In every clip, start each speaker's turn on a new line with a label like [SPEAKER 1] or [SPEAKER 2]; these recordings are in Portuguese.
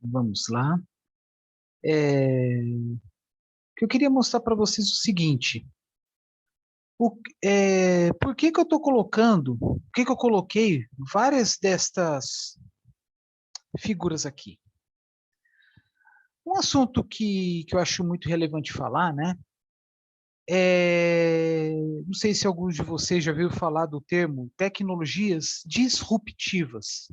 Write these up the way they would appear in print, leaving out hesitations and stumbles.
[SPEAKER 1] Vamos lá. Que eu queria mostrar para vocês o seguinte. Por que que eu estou colocando, por que que eu coloquei várias destas figuras aqui? Um assunto que eu acho muito relevante falar, né? Não sei se alguns de vocês já viu falar do termo tecnologias disruptivas.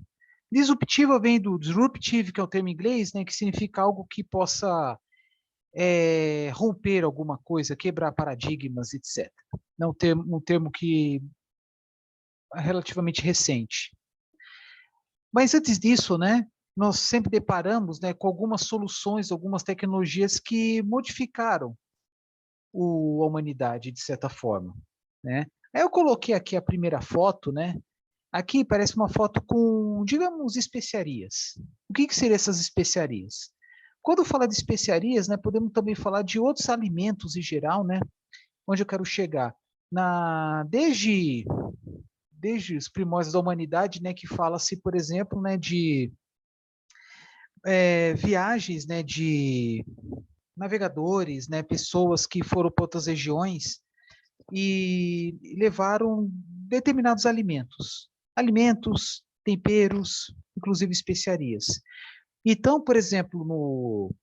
[SPEAKER 1] Disruptiva vem do disruptive, que é o termo em inglês, né, que significa algo que possa romper alguma coisa, quebrar paradigmas, etc. Não um termo que é relativamente recente. Mas antes disso, né, nós sempre deparamos, né, com algumas soluções, algumas tecnologias que modificaram a humanidade, de certa forma, né? Aí eu coloquei aqui a primeira foto, né? Aqui parece uma foto com, digamos, especiarias. O que seriam essas especiarias? Quando fala de especiarias, né, podemos também falar de outros alimentos em geral, né? Onde eu quero chegar? Desde os primórdios da humanidade, né, que fala-se, por exemplo, né, de viagens, né, de navegadores, né, pessoas que foram para outras regiões e levaram determinados alimentos, temperos, inclusive especiarias. Então, por exemplo,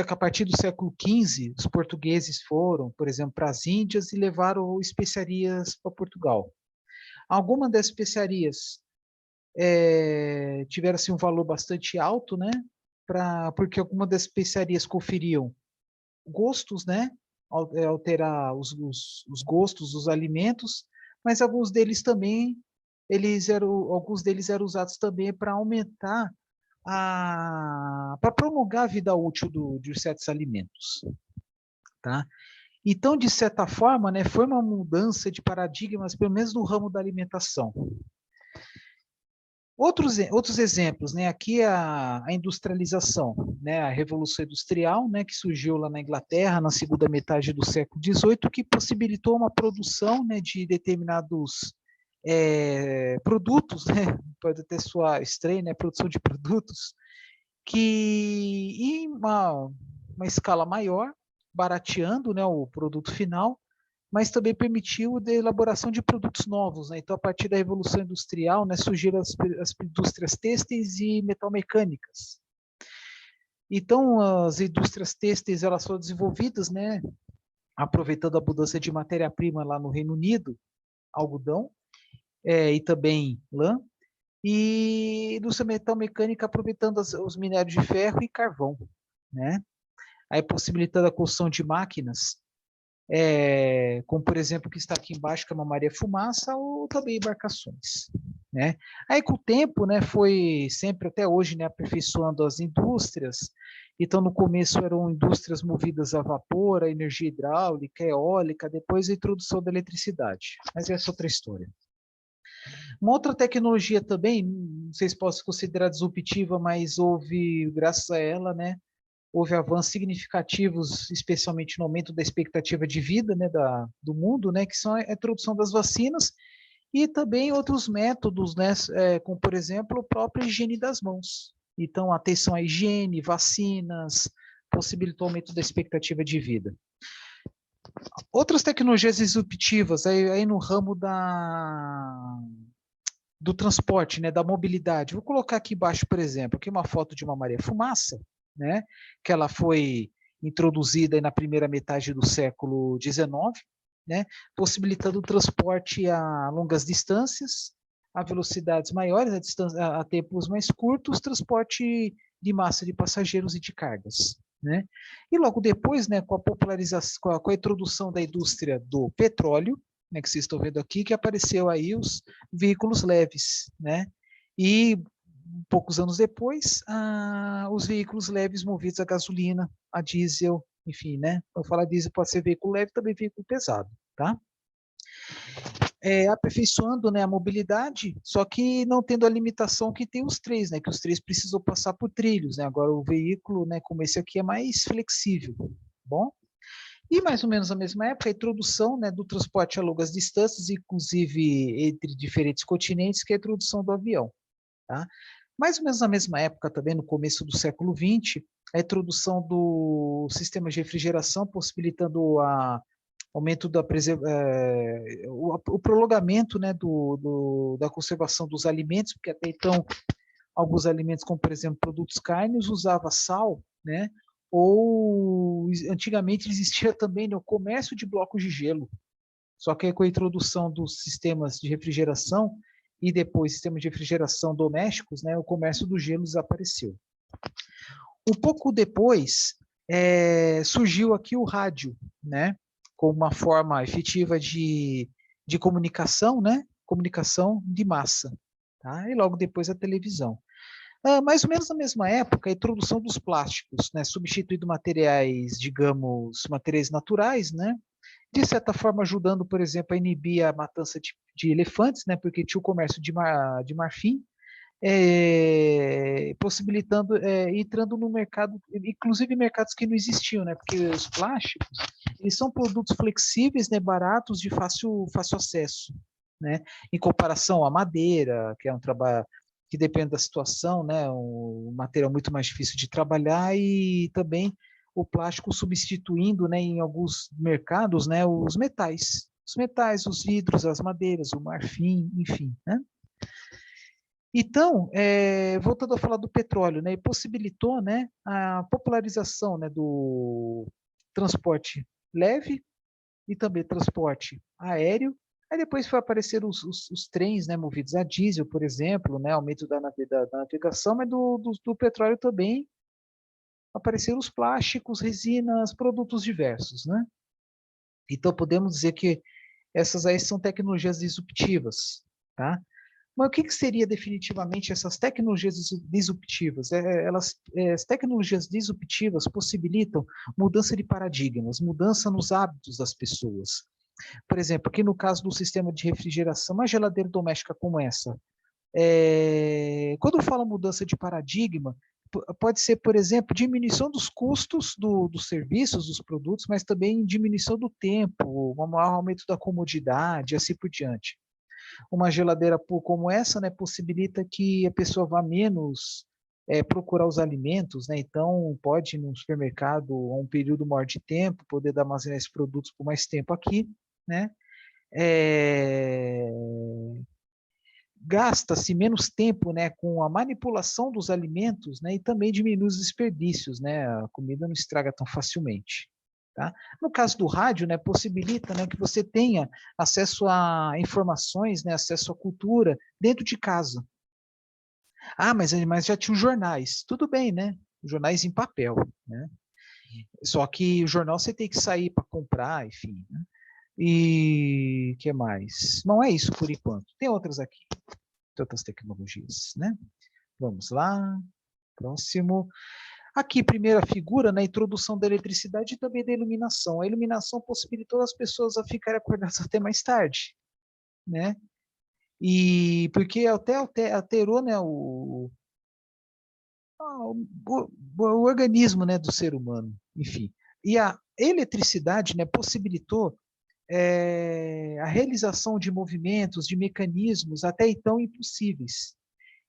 [SPEAKER 1] a partir do século XV, os portugueses foram, por exemplo, para as Índias e levaram especiarias para Portugal. Algumas dessas especiarias tiveram assim, um valor bastante alto, né? Porque algumas das especiarias conferiam gostos, né? Alterar os gostos dos alimentos, mas alguns deles eram usados também para aumentar para prolongar a vida útil de certos alimentos, tá? Então, de certa forma, né, foi uma mudança de paradigmas, pelo menos no ramo da alimentação. Outros exemplos, né? Aqui a industrialização, né? A Revolução Industrial, né? Que surgiu lá na Inglaterra na segunda metade do século XVIII, que possibilitou uma produção, né? De determinados produtos, né? Pode até soar estranho, né? Produção de produtos que em uma escala maior, barateando, né? O produto final, mas também permitiu a elaboração de produtos novos, né? Então, a partir da Revolução Industrial, né, surgiram as indústrias têxteis e metalmecânicas. Então, as indústrias têxteis elas foram desenvolvidas, né, aproveitando a abundância de matéria-prima lá no Reino Unido, algodão, e também lã, e indústria metalmecânica aproveitando os minérios de ferro e carvão, né? Aí possibilitando a construção de máquinas como por exemplo o que está aqui embaixo, que é uma Maria-Fumaça, ou também embarcações, né? Aí com o tempo, né, foi sempre até hoje, né, aperfeiçoando as indústrias. Então no começo eram indústrias movidas a vapor, a energia hidráulica, eólica, depois a introdução da eletricidade. Mas essa é outra história. Uma outra tecnologia também, não sei se posso considerar disruptiva, mas houve, graças a ela, né, houve avanços significativos, especialmente no aumento da expectativa de vida, né, do mundo, né, que são a introdução das vacinas e também outros métodos, né, como, por exemplo, a própria higiene das mãos. Então, atenção à higiene, vacinas, possibilitou o aumento da expectativa de vida. Outras tecnologias disruptivas, aí no ramo do transporte, né, da mobilidade. Vou colocar aqui embaixo, por exemplo, aqui uma foto de uma Maria-Fumaça, né, que ela foi introduzida na primeira metade do século XIX, né, possibilitando o transporte a longas distâncias, a velocidades maiores, a tempos mais curtos, transporte de massa de passageiros e de cargas. Né? E logo depois, né, com a popularização, com a introdução da indústria do petróleo, né, que vocês estão vendo aqui, que apareceu aí os veículos leves, né? E poucos anos depois, os veículos leves movidos a gasolina, a diesel, enfim, né? Para falar diesel pode ser veículo leve, também veículo pesado, tá? Aperfeiçoando, né, a mobilidade, só que não tendo a limitação que tem os três, né? Que os três precisam passar por trilhos, né? Agora o veículo, né, como esse aqui é mais flexível, bom? E mais ou menos na mesma época, a introdução, né, do transporte a longas distâncias, inclusive entre diferentes continentes, que é a introdução do avião. Tá? Mais ou menos na mesma época, também no começo do século XX, a introdução do sistema de refrigeração, possibilitando o aumento o prolongamento, né, da conservação dos alimentos, porque até então alguns alimentos, como por exemplo produtos carnes, usava sal, né? Ou antigamente existia também, né, o comércio de blocos de gelo. Só que com a introdução dos sistemas de refrigeração e depois sistemas de refrigeração domésticos, né, o comércio do gelo desapareceu. Um pouco depois surgiu aqui o rádio, né, como uma forma efetiva de comunicação, né, comunicação de massa, tá? E logo depois a televisão. Mais ou menos na mesma época, a introdução dos plásticos, né, substituindo materiais, digamos, materiais naturais, né, de certa forma ajudando, por exemplo, a inibir a matança de elefantes, né, porque tinha o comércio de marfim, possibilitando, entrando no mercado, inclusive mercados que não existiam, né, porque os plásticos, eles são produtos flexíveis, né, baratos, de fácil acesso, né, em comparação à madeira, que é um trabalho que depende da situação, né, um material muito mais difícil de trabalhar, e também o plástico substituindo, né, em alguns mercados, né, os metais, os vidros, as madeiras, o marfim, enfim, né. Então, voltando a falar do petróleo, né, possibilitou, né, a popularização, né, do transporte leve e também transporte aéreo. Aí depois foi aparecer os trens, né, movidos a diesel, por exemplo, né, aumento da navegação, mas do petróleo também apareceram os plásticos, resinas, produtos diversos, né? Então podemos dizer que essas aí são tecnologias disruptivas, tá? Mas o que seria definitivamente essas tecnologias disruptivas? As tecnologias disruptivas possibilitam mudança de paradigmas, mudança nos hábitos das pessoas. Por exemplo, aqui no caso do sistema de refrigeração, uma geladeira doméstica como essa, quando fala mudança de paradigma, pode ser, por exemplo, diminuição dos custos dos serviços, dos produtos, mas também diminuição do tempo, um maior aumento da comodidade, assim por diante. Uma geladeira como essa, né, possibilita que a pessoa vá menos procurar os alimentos, né? Então pode ir no supermercado a um período maior de tempo, poder armazenar esses produtos por mais tempo aqui, né? Gasta-se menos tempo, né, com a manipulação dos alimentos, né, e também diminui os desperdícios, né? A comida não estraga tão facilmente. Tá? No caso do rádio, né, possibilita, né, que você tenha acesso a informações, né, acesso à cultura dentro de casa. Ah, mas já tinha os jornais. Tudo bem, né? Jornais em papel, né? Só que o jornal você tem que sair para comprar, enfim. Né? E que mais? Não é isso por enquanto. Tem outras aqui, tem outras tecnologias, né? Vamos lá. Próximo. Aqui, primeira figura, na introdução da eletricidade e também da iluminação. A iluminação possibilitou as pessoas a ficarem acordadas até mais tarde, né? E porque até alterou, né, o organismo, né, do ser humano, enfim. E a eletricidade, né, possibilitou a realização de movimentos, de mecanismos até então impossíveis.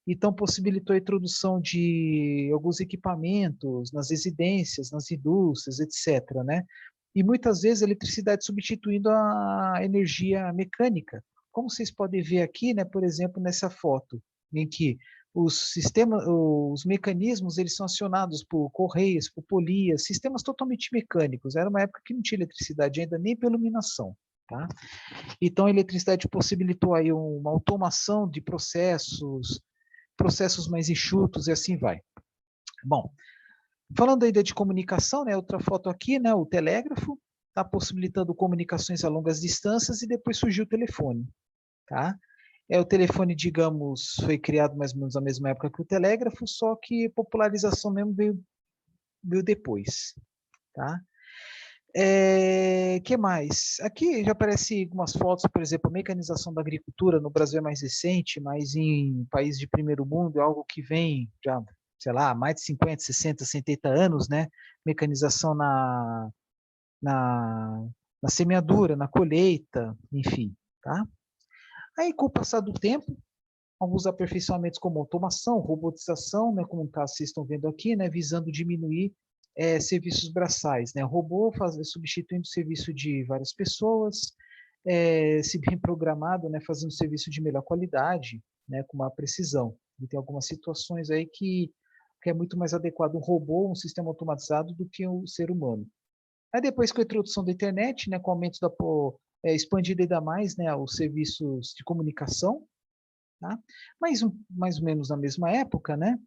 [SPEAKER 1] Então, possibilitou a introdução de alguns equipamentos nas residências, nas indústrias, etc., né? E muitas vezes a eletricidade substituindo a energia mecânica. Como vocês podem ver aqui, né, por exemplo, nessa foto, em que os mecanismos, eles são acionados por correias, por polias, sistemas totalmente mecânicos. Era uma época que não tinha eletricidade ainda nem pela iluminação, tá? Então, a eletricidade possibilitou aí uma automação de processos mais enxutos e assim vai. Bom, falando ainda de comunicação, né, outra foto aqui, né, o telégrafo está possibilitando comunicações a longas distâncias e depois surgiu o telefone, tá? O telefone, digamos, foi criado mais ou menos na mesma época que o telégrafo, só que a popularização mesmo veio depois, tá? Que mais? Aqui já aparece algumas fotos, por exemplo, a mecanização da agricultura no Brasil é mais recente, mas em países de primeiro mundo é algo que vem já, sei lá, mais de 50, 60, 70 anos, né? Mecanização na, na semeadura, na colheita, enfim, tá? Aí, com o passar do tempo, alguns aperfeiçoamentos como automação, robotização, né, como no caso vocês estão vendo aqui, né, visando diminuir serviços braçais, né, substituindo o serviço de várias pessoas, se bem programado, né, fazendo serviço de melhor qualidade, né, com maior precisão. E tem algumas situações aí que é muito mais adequado um robô, um sistema automatizado, do que o ser humano. Aí depois, com a introdução da internet, né, com o aumento expandido ainda mais, né, os serviços de comunicação, tá? Mais ou menos na mesma época, né,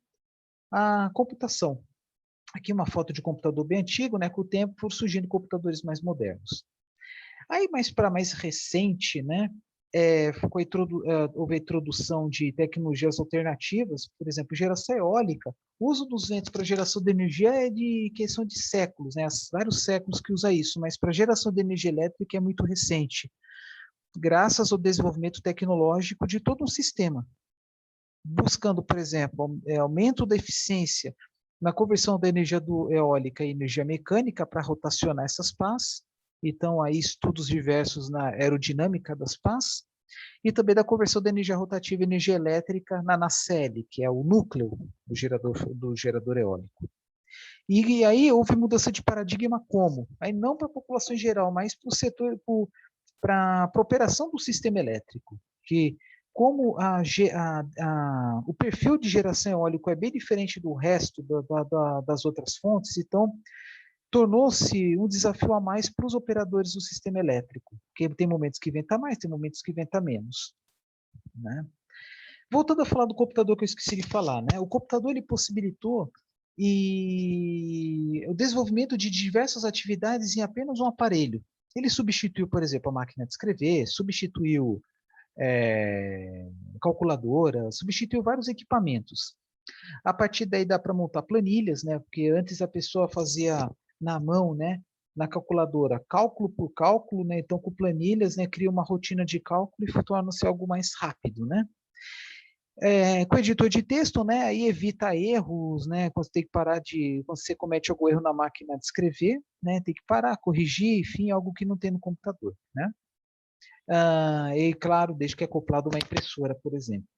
[SPEAKER 1] a computação. Aqui uma foto de computador bem antigo, né, com o tempo foram surgindo computadores mais modernos. Aí, mais para mais recente, né, houve a introdução de tecnologias alternativas, por exemplo, geração eólica. O uso dos ventos para geração de energia é de questão de séculos, né, vários séculos que usa isso, mas para geração de energia elétrica é muito recente, graças ao desenvolvimento tecnológico de todo um sistema, buscando, por exemplo, aumento da eficiência na conversão da energia eólica em energia mecânica para rotacionar essas pás. Então, aí estudos diversos na aerodinâmica das pás, e também da conversão da energia rotativa em energia elétrica na nacelle, que é o núcleo do gerador eólico. E aí houve mudança de paradigma como? Aí não para a população em geral, mas para o setor, para a operação do sistema elétrico, que como o perfil de geração eólica é bem diferente do resto das outras fontes, então tornou-se um desafio a mais para os operadores do sistema elétrico, porque tem momentos que venta mais, tem momentos que venta menos, né? Voltando a falar do computador que eu esqueci de falar, né? O computador ele possibilitou o desenvolvimento de diversas atividades em apenas um aparelho. Ele substituiu, por exemplo, a máquina de escrever, substituiu calculadora, substituiu vários equipamentos. A partir daí dá para montar planilhas, né? Porque antes a pessoa fazia na mão, né? Na calculadora, cálculo por cálculo, né? Então com planilhas, né? Cria uma rotina de cálculo e torna-se algo mais rápido, né? Com editor de texto, né? Aí evita erros, né? Quando você tem que quando você comete algum erro na máquina de escrever, né? Tem que parar, corrigir, enfim, algo que não tem no computador, né? E claro, desde que é acoplado uma impressora, por exemplo.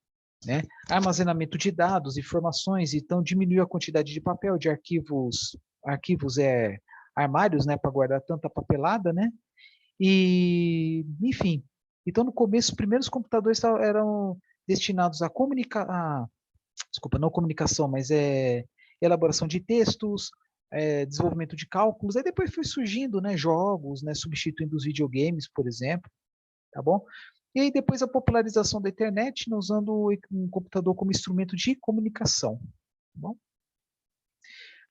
[SPEAKER 1] Né? Armazenamento de dados, informações, então diminui a quantidade de papel, de arquivos armários, né, para guardar tanta papelada, né? E, enfim, então no começo os primeiros computadores eram destinados a desculpa, não comunicação, mas elaboração de textos, desenvolvimento de cálculos, aí depois foi surgindo, né, jogos, né, substituindo os videogames, por exemplo, tá bom? E aí depois a popularização da internet, né, usando um computador como instrumento de comunicação. Tá bom?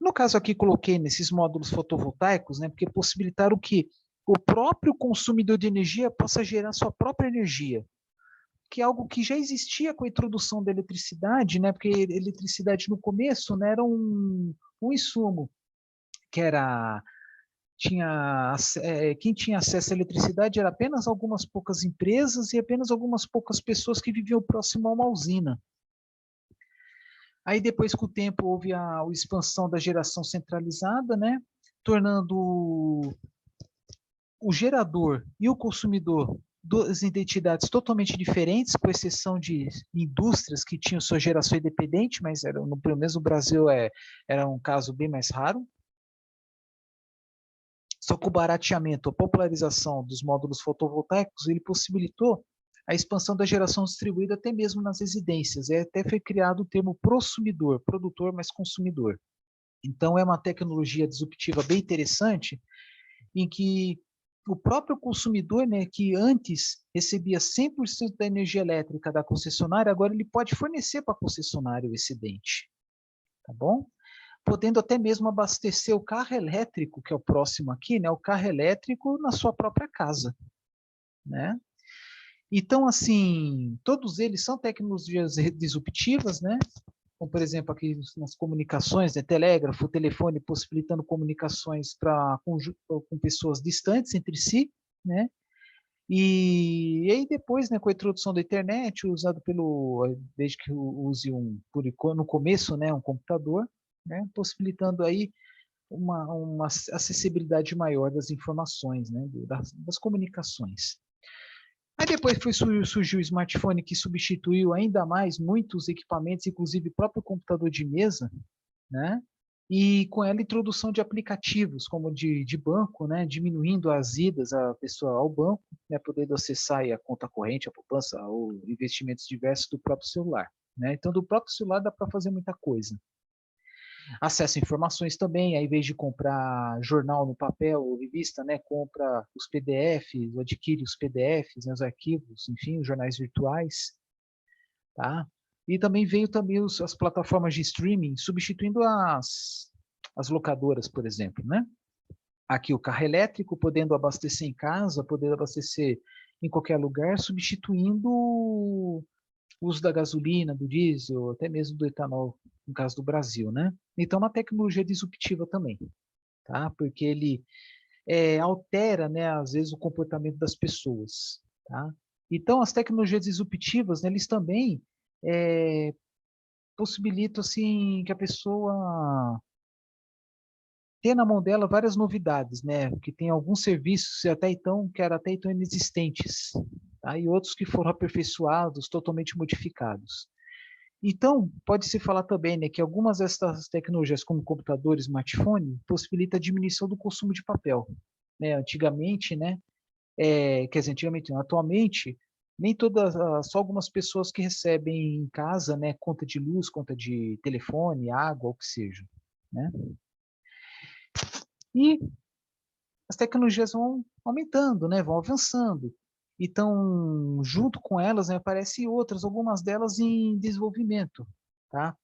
[SPEAKER 1] No caso aqui coloquei nesses módulos fotovoltaicos, né, porque possibilitaram que o próprio consumidor de energia possa gerar sua própria energia, que é algo que já existia com a introdução da eletricidade, né, porque a eletricidade no começo, né, era um insumo que quem tinha acesso à eletricidade era apenas algumas poucas empresas e apenas algumas poucas pessoas que viviam próximo a uma usina. Aí depois, com o tempo, houve a expansão da geração centralizada, né, tornando o gerador e o consumidor duas identidades totalmente diferentes, com exceção de indústrias que tinham sua geração independente, mas pelo menos no Brasil era um caso bem mais raro. Só que o barateamento, a popularização dos módulos fotovoltaicos, ele possibilitou a expansão da geração distribuída até mesmo nas residências. Até foi criado o termo prosumidor, produtor mais consumidor. Então, é uma tecnologia disruptiva bem interessante, em que o próprio consumidor, né, que antes recebia 100% da energia elétrica da concessionária, agora ele pode fornecer para a concessionária o excedente. Tá bom? Podendo até mesmo abastecer o carro elétrico, que é o próximo aqui, né, o carro elétrico na sua própria casa, né? Então, assim, todos eles são tecnologias disruptivas, né? Como, por exemplo, aqui nas comunicações, né, telégrafo, telefone, possibilitando comunicações com pessoas distantes entre si, né? E aí depois, né, com a introdução da internet, desde que use no começo, né, um computador, né, possibilitando aí uma acessibilidade maior das informações, né, das comunicações. Aí depois surgiu o smartphone que substituiu ainda mais muitos equipamentos, inclusive o próprio computador de mesa, né? E com ela a introdução de aplicativos como de banco, né? Diminuindo as idas a pessoa ao banco, né? Podendo acessar aí a conta corrente, a poupança ou investimentos diversos do próprio celular, né? Então do próprio celular dá para fazer muita coisa. Acesso a informações também, aí, ao invés de comprar jornal no papel ou revista, né, compra os PDFs, ou adquire os PDFs, né, os arquivos, enfim, os jornais virtuais, tá? E também veio também as plataformas de streaming, substituindo as locadoras, por exemplo, né? Aqui o carro elétrico, podendo abastecer em casa, podendo abastecer em qualquer lugar, substituindo o uso da gasolina, do diesel, até mesmo do etanol, no caso do Brasil, né? Então, uma tecnologia disruptiva também, tá? Porque ele altera, né, às vezes, o comportamento das pessoas, tá? Então, as tecnologias disruptivas, né, eles também possibilitam, assim, que a pessoa tenha na mão dela várias novidades, né? Que tem alguns serviços que eram até então inexistentes, tá? E outros que foram aperfeiçoados, totalmente modificados. Então, pode-se falar também, né, que algumas dessas tecnologias, como computador, smartphone, possibilitam a diminuição do consumo de papel. Né? Antigamente, né, quer dizer, antigamente, não, atualmente, nem todas, só algumas pessoas que recebem em casa, né, conta de luz, conta de telefone, água, o que seja. Né? E as tecnologias vão aumentando, né, vão avançando. Então, junto com elas, né, aparecem outras, algumas delas em desenvolvimento. Tá?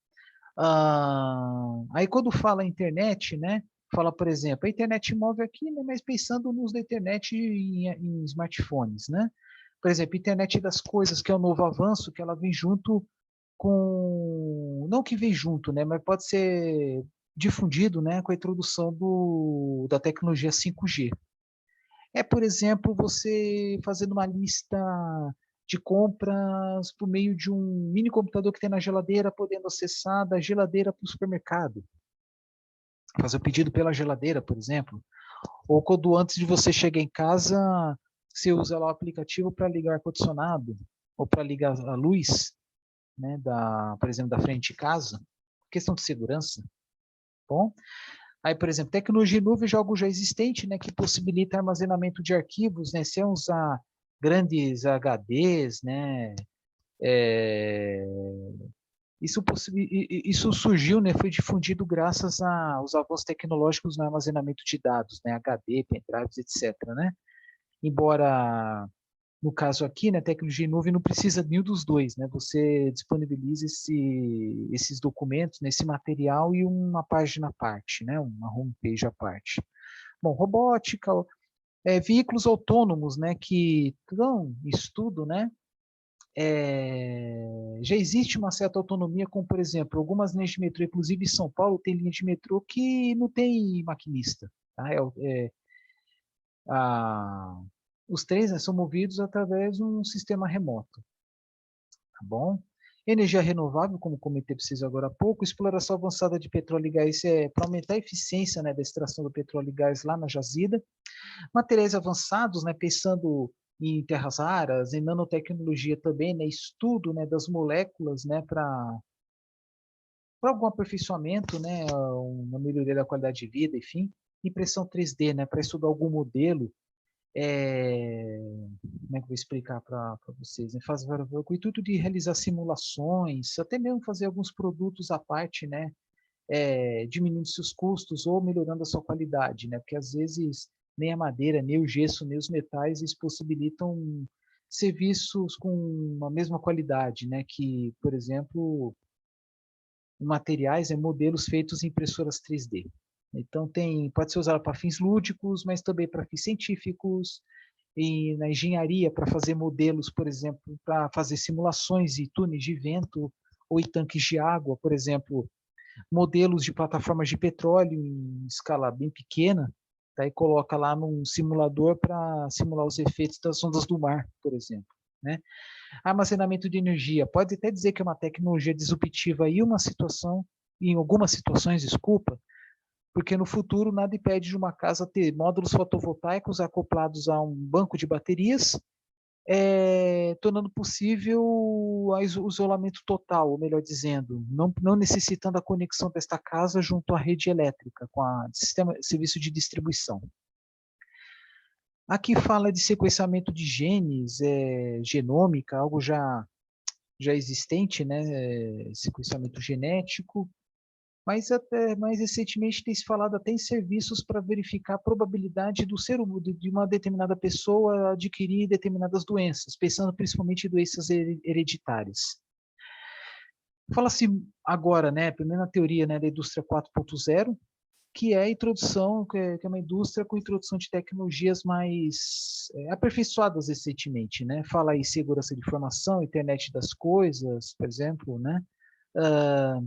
[SPEAKER 1] Aí quando fala internet, né, fala, por exemplo, a internet móvel aqui, né, mas pensando no uso da internet em smartphones, né? Por exemplo, internet das coisas, que é o novo avanço, que ela vem junto com, não que vem junto, né, mas pode ser difundido, né, com a introdução da tecnologia 5G. Por exemplo, você fazendo uma lista de compras por meio de um mini computador que tem na geladeira, podendo acessar da geladeira para o supermercado. Fazer o pedido pela geladeira, por exemplo. Ou quando antes de você chegar em casa, você usa lá o aplicativo para ligar o ar-condicionado, ou para ligar a luz, né, por exemplo, da frente de casa. Questão de segurança. Bom, aí, por exemplo, tecnologia em nuvem é algo já existente, né, que possibilita armazenamento de arquivos, né, sem usar grandes HDs, né, isso surgiu, né, foi difundido graças aos avanços tecnológicos no armazenamento de dados, né, HD, pendrives, etc., né, embora no caso aqui, né, tecnologia em nuvem não precisa de nenhum dos dois, né? Você disponibiliza esses documentos, né, esse material e uma página à parte, né? Uma homepage à parte. Bom, robótica, veículos autônomos, né, que estão em estudo, né? Já existe uma certa autonomia, como por exemplo, algumas linhas de metrô, inclusive em São Paulo, tem linha de metrô que não tem maquinista. Tá? A, os trens, né, são movidos através de um sistema remoto, tá bom? Energia renovável, como comentei para vocês agora há pouco, exploração avançada de petróleo e gás para aumentar a eficiência, né, da extração do petróleo e gás lá na jazida. Materiais avançados, né, pensando em terras raras, em nanotecnologia também, né, estudo, né, das moléculas, né, para algum aperfeiçoamento, né, uma melhoria da qualidade de vida, enfim. Impressão 3D, né, para estudar algum modelo. Como é que eu vou explicar para vocês? Né? Com o intuito de realizar simulações, até mesmo fazer alguns produtos à parte, né? Diminuindo seus custos ou melhorando a sua qualidade, né? Porque às vezes nem a madeira, nem o gesso, nem os metais, eles possibilitam serviços com a mesma qualidade, né? Que, por exemplo, materiais, modelos feitos em impressoras 3D. Então pode ser usado para fins lúdicos, mas também para fins científicos, e na engenharia para fazer modelos, por exemplo, para fazer simulações de túneis de vento ou em tanques de água, por exemplo, modelos de plataformas de petróleo em escala bem pequena, tá? E coloca lá num simulador para simular os efeitos das ondas do mar, por exemplo, né? Armazenamento de energia, pode até dizer que é uma tecnologia disruptiva em algumas situações, desculpa, porque no futuro nada impede de uma casa ter módulos fotovoltaicos acoplados a um banco de baterias tornando possível o isolamento total, ou melhor dizendo, não necessitando a conexão desta casa junto à rede elétrica, com a serviço de distribuição. Aqui fala de sequenciamento de genes, genômica, algo já existente, né? Sequenciamento genético, mas até mais recentemente tem se falado até em serviços para verificar a probabilidade de uma determinada pessoa adquirir determinadas doenças, pensando principalmente em doenças hereditárias. Fala-se agora, né, primeiro na teoria, né, da indústria 4.0, que é a introdução, que é uma indústria com introdução de tecnologias mais aperfeiçoadas recentemente, né? Fala aí segurança de informação, internet das coisas, por exemplo, né?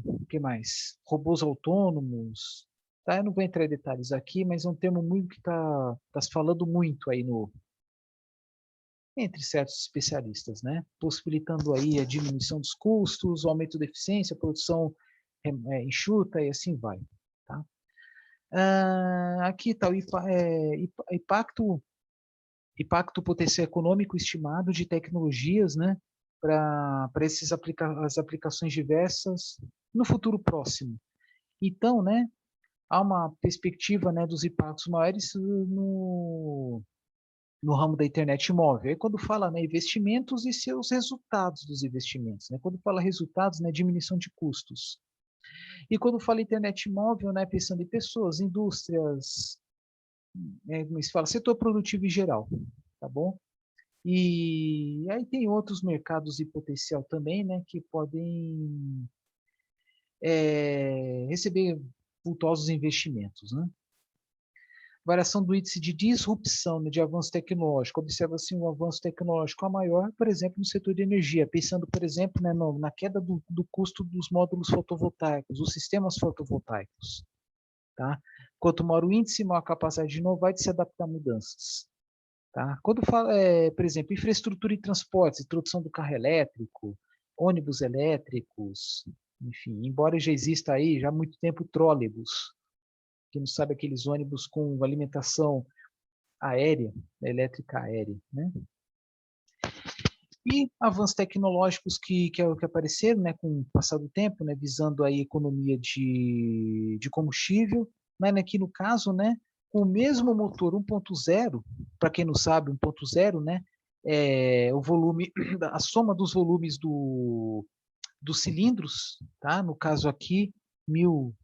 [SPEAKER 1] O que mais? Robôs autônomos, tá? Eu não vou entrar em detalhes aqui, mas é um termo muito que tá se falando muito aí entre certos especialistas, né? Possibilitando aí a diminuição dos custos, o aumento da eficiência, a produção enxuta e assim vai, tá? Aqui está o impacto potencial econômico estimado de tecnologias, né, para as aplicações diversas no futuro próximo. Então, né, há uma perspectiva, né, dos impactos maiores no ramo da internet móvel. Aí quando fala, né, investimentos e seus resultados dos investimentos, né? Quando fala resultados, né, diminuição de custos. E quando fala internet móvel, né, pensando em pessoas, indústrias, como se fala, setor produtivo em geral, tá bom? E aí tem outros mercados de potencial também, né, que podem receber vultosos investimentos, né? Variação do índice de disrupção, né, de avanço tecnológico. Observa-se um avanço tecnológico a maior, por exemplo, no setor de energia, pensando, por exemplo, né, na queda do custo dos módulos fotovoltaicos, dos sistemas fotovoltaicos. Tá? Quanto maior o índice, maior a capacidade de inovar e de se adaptar a mudanças. Tá? Quando fala, por exemplo, infraestrutura e transportes, introdução do carro elétrico, ônibus elétricos, enfim, embora já exista aí já há muito tempo trólebus, quem não sabe aqueles ônibus com alimentação aérea, elétrica aérea, né? E avanços tecnológicos que apareceram, né, com o passar do tempo, né, visando a economia de combustível, né, aqui no caso, né, com o mesmo motor 1.0, para quem não sabe, 1.0, né, o volume, a soma dos volumes dos cilindros, tá? No caso aqui, 1.000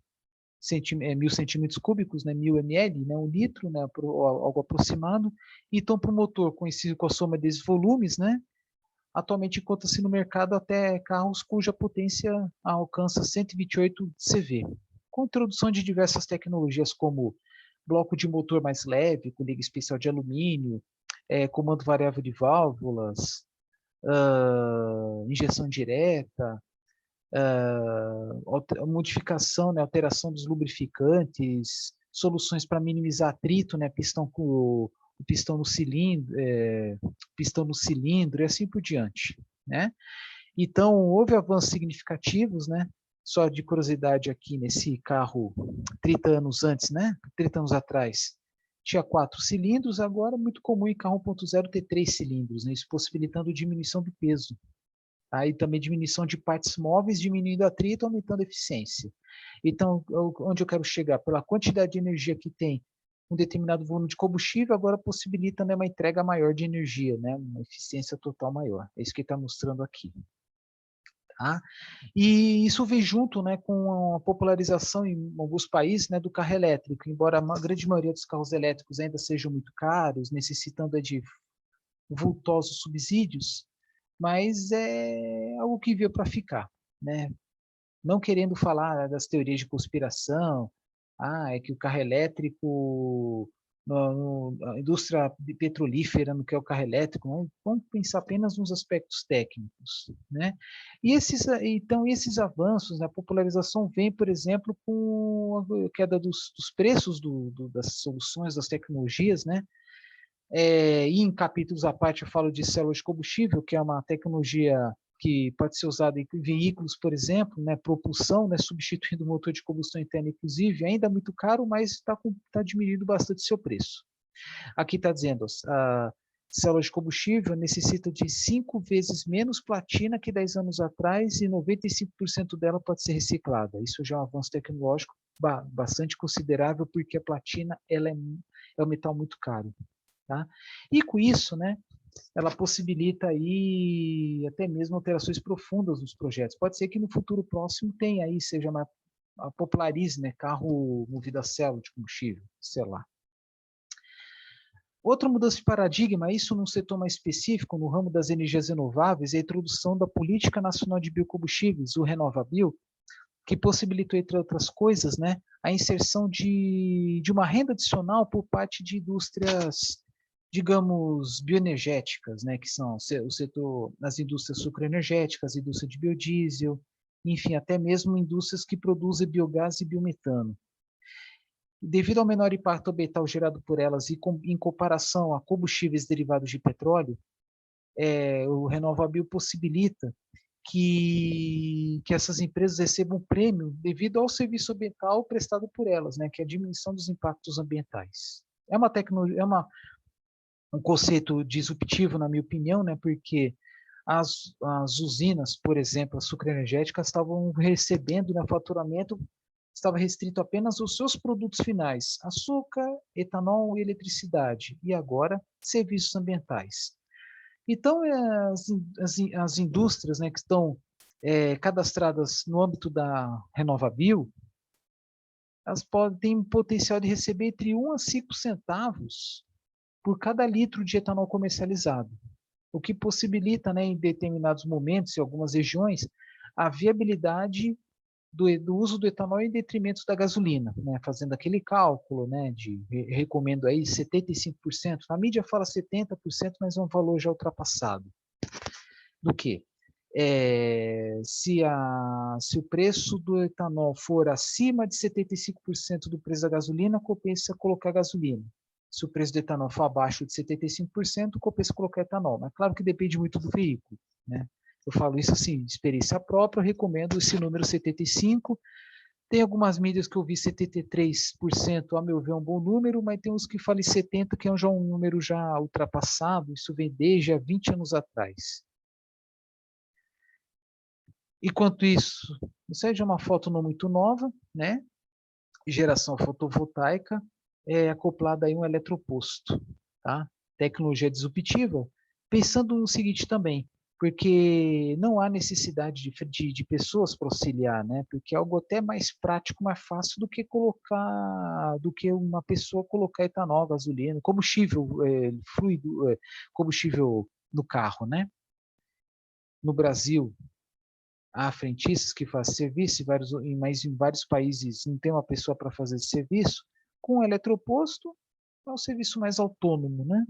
[SPEAKER 1] centímetros cúbicos, né, 1.000 ml, né, 1 litro, né, algo aproximado. Então, para o motor conhecido com a soma desses volumes, né, atualmente encontra-se no mercado até carros cuja potência alcança 128 CV, com introdução de diversas tecnologias como bloco de motor mais leve, com liga especial de alumínio, comando variável de válvulas, injeção direta, modificação, né, alteração dos lubrificantes, soluções para minimizar atrito, né, o pistão no cilindro e assim por diante, né? Então, houve avanços significativos, né? Só de curiosidade aqui nesse carro 30 anos antes, né? 30 anos atrás, tinha 4 cilindros, agora é muito comum em carro 1.0 ter 3 cilindros, né? Isso possibilitando diminuição do peso. Aí também diminuição de partes móveis, diminuindo atrito, aumentando a eficiência. Então, onde eu quero chegar? Pela quantidade de energia que tem um determinado volume de combustível, agora possibilita, né, uma entrega maior de energia, né, uma eficiência total maior. É isso que está mostrando aqui. Tá? E isso vem junto, né, com a popularização em alguns países, né, do carro elétrico, embora a grande maioria dos carros elétricos ainda sejam muito caros, necessitando de vultosos subsídios, mas é algo que veio para ficar, né? Não querendo falar das teorias de conspiração, é que o carro elétrico, a indústria petrolífera não quer o carro elétrico, não. Vamos pensar apenas nos aspectos técnicos, né? E esses avanços, né, a popularização vem, por exemplo, com a queda dos preços das soluções, das tecnologias, né? E em capítulos à parte eu falo de célula de combustível, que é uma tecnologia que pode ser usada em veículos, por exemplo, né, propulsão, né, substituindo o motor de combustão interna, inclusive, ainda é muito caro, mas está diminuindo bastante seu preço. Aqui está dizendo, célula de combustível necessita de 5 vezes menos platina que 10 anos atrás e 95% dela pode ser reciclada. Isso já é um avanço tecnológico bastante considerável, porque a platina ela é um metal muito caro. Tá? E com isso, né, ela possibilita aí até mesmo alterações profundas nos projetos. Pode ser que no futuro próximo tenha aí, seja popularize, né, carro movido a célula de combustível, sei lá. Outra mudança de paradigma, isso num setor mais específico, no ramo das energias renováveis, é a introdução da Política Nacional de Biocombustíveis, o RenovaBio, que possibilitou, entre outras coisas, né, a inserção de uma renda adicional por parte de indústrias, digamos, bioenergéticas, né, que são o setor, as indústrias sucroenergéticas, a indústria de biodiesel, enfim, até mesmo indústrias que produzem biogás e biometano. Devido ao menor impacto ambiental gerado por elas e em comparação a combustíveis derivados de petróleo, o RenovaBio possibilita que essas empresas recebam um prêmio devido ao serviço ambiental prestado por elas, né, que é a diminuição dos impactos ambientais. É uma tecnologia, um conceito disruptivo, na minha opinião, né, porque as usinas, por exemplo, as sucroenergéticas, estavam recebendo, né, faturamento estava restrito apenas aos seus produtos finais, açúcar, etanol e eletricidade, e agora serviços ambientais. Então, as indústrias, né, que estão cadastradas no âmbito da RenovaBio, elas têm um potencial de receber entre 1 a 5 centavos por cada litro de etanol comercializado, o que possibilita, né, em determinados momentos, em algumas regiões, a viabilidade do uso do etanol em detrimento da gasolina, né, fazendo aquele cálculo, né, recomendo aí 75%, na mídia fala 70%, mas é um valor já ultrapassado. Do que? Se o preço do etanol for acima de 75% do preço da gasolina, compensa colocar gasolina. Se o preço do etanol for abaixo de 75%, compensa colocar etanol. Mas claro que depende muito do veículo, né? Eu falo isso assim, de experiência própria, eu recomendo esse número 75%. Tem algumas mídias que eu vi 73%, a meu ver, é um bom número, mas tem uns que falam 70%, que é já um número já ultrapassado, isso vem desde há 20 anos atrás. Enquanto isso, isso aí já é uma foto não muito nova, né? Geração fotovoltaica, acoplada a um eletroposto, tá? Tecnologia disruptiva, pensando no seguinte também, porque não há necessidade de pessoas para auxiliar, né? Porque é algo até mais prático, mais fácil do que uma pessoa colocar etanol, gasolina, combustível fluido, combustível no carro, né? No Brasil, há frentistas que fazem serviço, mas em vários países não tem uma pessoa para fazer esse serviço. Com o eletroposto, é um serviço mais autônomo, né?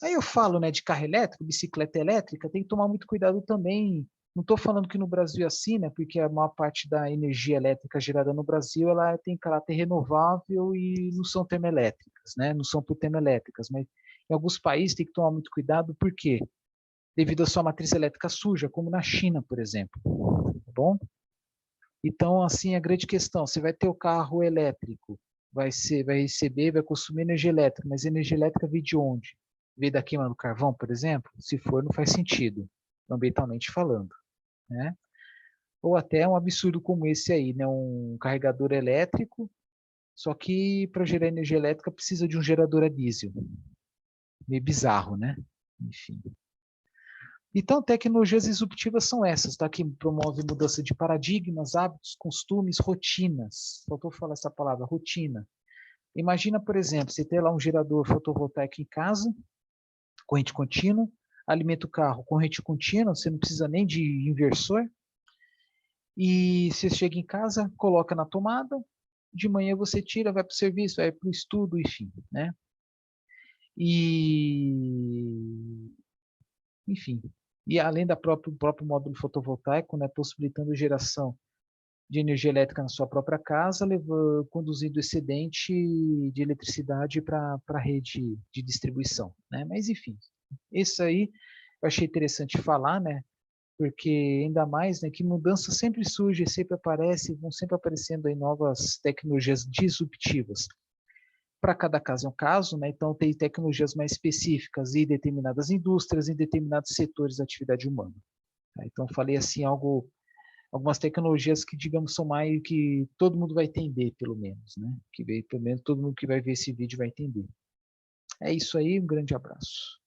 [SPEAKER 1] Aí eu falo, né, de carro elétrico, bicicleta elétrica, tem que tomar muito cuidado também. Não estou falando que no Brasil é assim, né, porque a maior parte da energia elétrica gerada no Brasil ela tem caráter renovável e não são termoelétricas, né, não são por termoelétricas, mas em alguns países tem que tomar muito cuidado, por quê? Devido à sua matriz elétrica suja, como na China, por exemplo. Tá bom? Então, assim, a grande questão, você vai ter o carro elétrico, vai receber, vai consumir energia elétrica, mas energia elétrica vem de onde? Vem da queima do carvão, por exemplo? Se for, não faz sentido, ambientalmente falando, né? Ou até um absurdo como esse aí, né? Um carregador elétrico, só que para gerar energia elétrica precisa de um gerador a diesel. Meio bizarro, né? Enfim. Então, tecnologias disruptivas são essas, tá? Que promove mudança de paradigmas, hábitos, costumes, rotinas. Faltou falar essa palavra, rotina. Imagina, por exemplo, você ter lá um gerador fotovoltaico em casa, corrente contínua, alimenta o carro, corrente contínua, você não precisa nem de inversor, e você chega em casa, coloca na tomada, de manhã você tira, vai para o serviço, vai para o estudo, enfim, né? Enfim, e além do próprio módulo fotovoltaico, né, possibilitando geração de energia elétrica na sua própria casa, conduzindo excedente de eletricidade para a rede de distribuição, né? Mas enfim, isso aí eu achei interessante falar, né? Porque ainda mais, né, que mudança sempre surge, sempre aparece, vão sempre aparecendo aí novas tecnologias disruptivas. para cada caso é um caso, né? Então tem tecnologias mais específicas em determinadas indústrias, em determinados setores da atividade humana. Tá? Então falei assim algumas tecnologias que, digamos, são mais que todo mundo vai entender, pelo menos, né? Que pelo menos todo mundo que vai ver esse vídeo vai entender. É isso aí, um grande abraço.